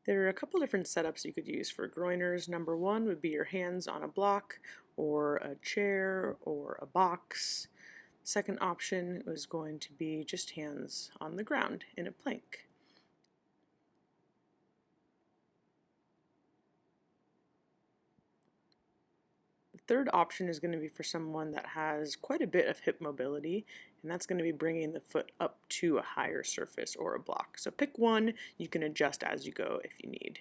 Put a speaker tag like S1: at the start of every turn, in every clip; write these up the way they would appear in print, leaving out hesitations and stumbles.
S1: There are a couple different setups you could use for groiners. Number one would be your hands on a block or a chair or a box. Second option was going to be just hands on the ground in a plank. The third option is going to be for someone that has quite a bit of hip mobility, and that's going to be bringing the foot up to a higher surface or a block. So pick one, you can adjust as you go if you need.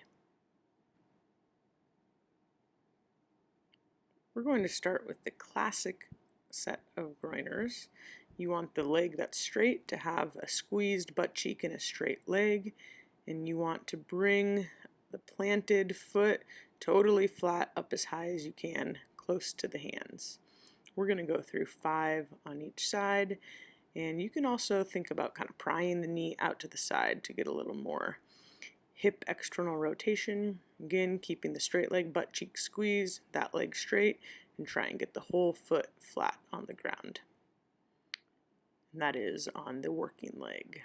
S1: We're going to start with the classic set of groiners. You want the leg that's straight to have a squeezed butt cheek and a straight leg, and you want to bring the planted foot totally flat up as high as you can, close to the hands. We're going to go through 5 on each side, and you can also think about kind of prying the knee out to the side to get a little more hip external rotation. Again, keeping the straight leg butt cheek squeeze, that leg straight, and try and get the whole foot flat on the ground. And that is on the working leg.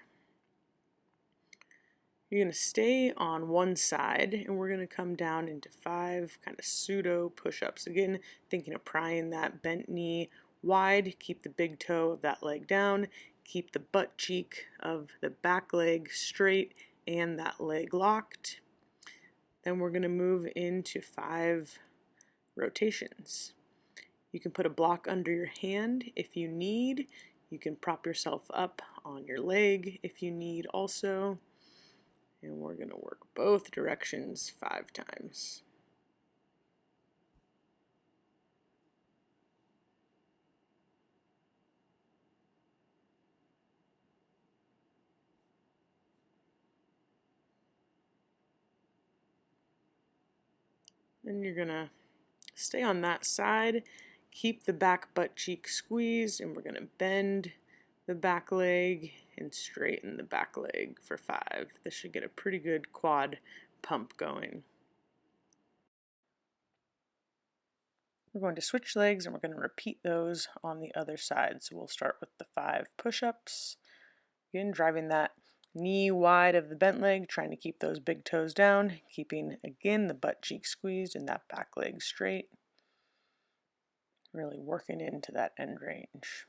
S1: You're going to stay on one side, and we're going to come down into 5 kind of pseudo push-ups. Again, thinking of prying that bent knee wide, keep the big toe of that leg down, keep the butt cheek of the back leg straight and that leg locked. Then we're going to move into 5 rotations. You can put a block under your hand if you need. You can prop yourself up on your leg if you need also. And we're going to work both directions 5 times. Then you're going to stay on that side, keep the back butt cheek squeezed, and we're going to bend the back leg and straighten the back leg for 5. This should get a pretty good quad pump going. We're going to switch legs and we're going to repeat those on the other side. So we'll start with the 5 push-ups. Again, driving that knee wide of the bent leg, trying to keep those big toes down, keeping, again, the butt cheek squeezed and that back leg straight. Really working into that end range.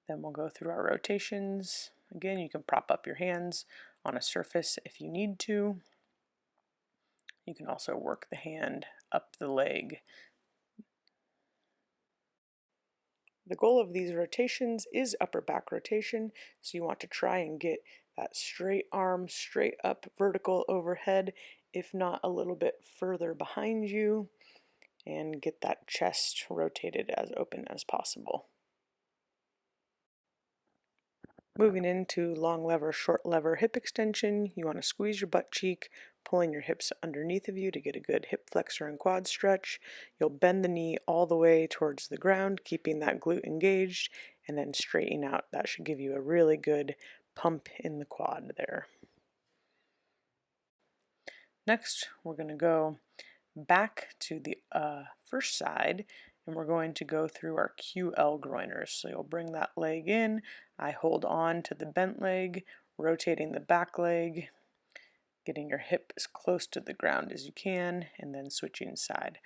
S1: Then we'll go through our rotations. Again, you can prop up your hands on a surface if you need to. You can also work the hand up the leg. The goal of these rotations is upper back rotation, so you want to try and get that straight arm straight up vertical overhead, if not a little bit further behind you, and get that chest rotated as open as possible. Moving into long lever, short lever hip extension, you want to squeeze your butt cheek, pulling your hips underneath of you to get a good hip flexor and quad stretch. You'll bend the knee all the way towards the ground, keeping that glute engaged, and then straighten out. That should give you a really good pump in the quad there. Next, we're going to go back to the first side, and we're going to go through our QL groiners. So you'll bring that leg in, I hold on to the bent leg, rotating the back leg, getting your hip as close to the ground as you can, and then switching side.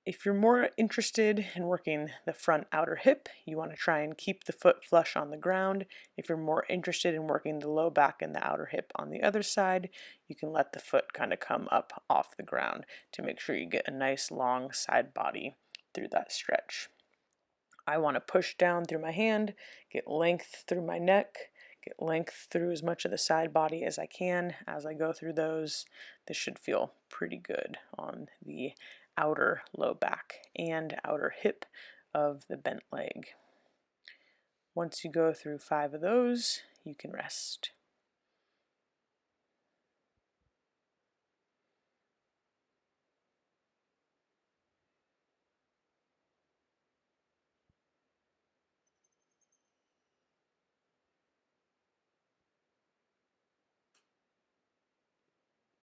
S1: If you're more interested in working the front outer hip, you want to try and keep the foot flush on the ground. If you're more interested in working the low back and the outer hip on the other side, you can let the foot kind of come up off the ground to make sure you get a nice long side body through that stretch. I want to push down through my hand, get length through my neck, get length through as much of the side body as I can as I go through those. This should feel pretty good on the outer low back and outer hip of the bent leg. Once you go through 5 of those, you can rest.